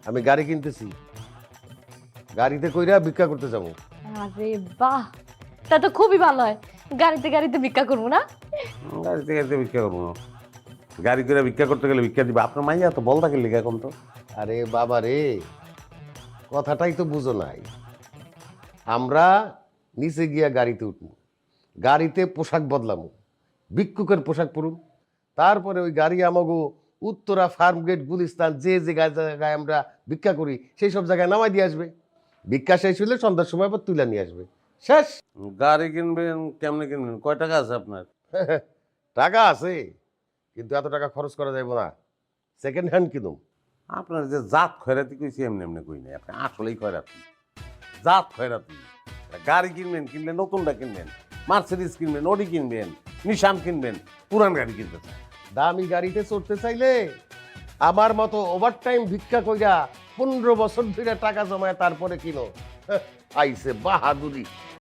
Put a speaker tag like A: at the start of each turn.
A: আমি গাড়ি কিনতেছি, গাড়িতে কইরা ভিক্ষা করতে যাবো।
B: আরে বাহ, তা তো খুবই ভালো হয়। গাড়িতে গাড়িতে ভিক্ষা করবো না?
C: গাড়িতে গাড়িতে ভিক্ষা করবো না। গাড়ি করে ভিক্ষা করতে গেলে ভিক্ষা দিবে আপনার মাইয়া তো বল থাকে লিখা এখন তো।
A: আরে বাবা রে, কথাটাই তো বুঝো নাই। আমরা নিচে গিয়া গাড়িতে উঠবো, গাড়িতে পোশাক বদলামো, ভিক্ষুকের পোশাক পরুন, তারপরে ওই গাড়ি আমাগো উত্তরা ফার্ম গেট গুলিস্তান যে যে জায়গায় আমরা ভিক্ষা করি সেই সব জায়গায় নামাই দিয়ে আসবে। ভিক্ষা শেষ হলে সন্ধ্যার সময় আবার তুলে নিয়ে আসবে। শেষ।
C: গাড়ি কিনবেন কেমনে কিনবেন, কয় টাকা আছে আপনার?
A: টাকা আছে, কিন্তু এত টাকা খরচ করা যাবে না। সেকেন্ড হ্যান্ড কিনুম।
C: আপনার যে জাত খয়রাতি কইছি এমনি এমনি কই নাই, আপনি আসলেই খয়রাতি, জাত খয়রাতি। গাড়ি কিনবেন, কিনলে নতুনটা কিনবেন, মার্সিডিজ কিনবেন, অডি কিনবেন, নিশান কিনবেন, পুরান গাড়ি কিনতে চান।
A: দামি গাড়িতে চড়তে চাইলে আমার মতো ওভারটাইম ভিক্ষা কইরা 15 বছর ধরে টাকা জমায় তারপরে কিনো। আইছে বাহাদুরি।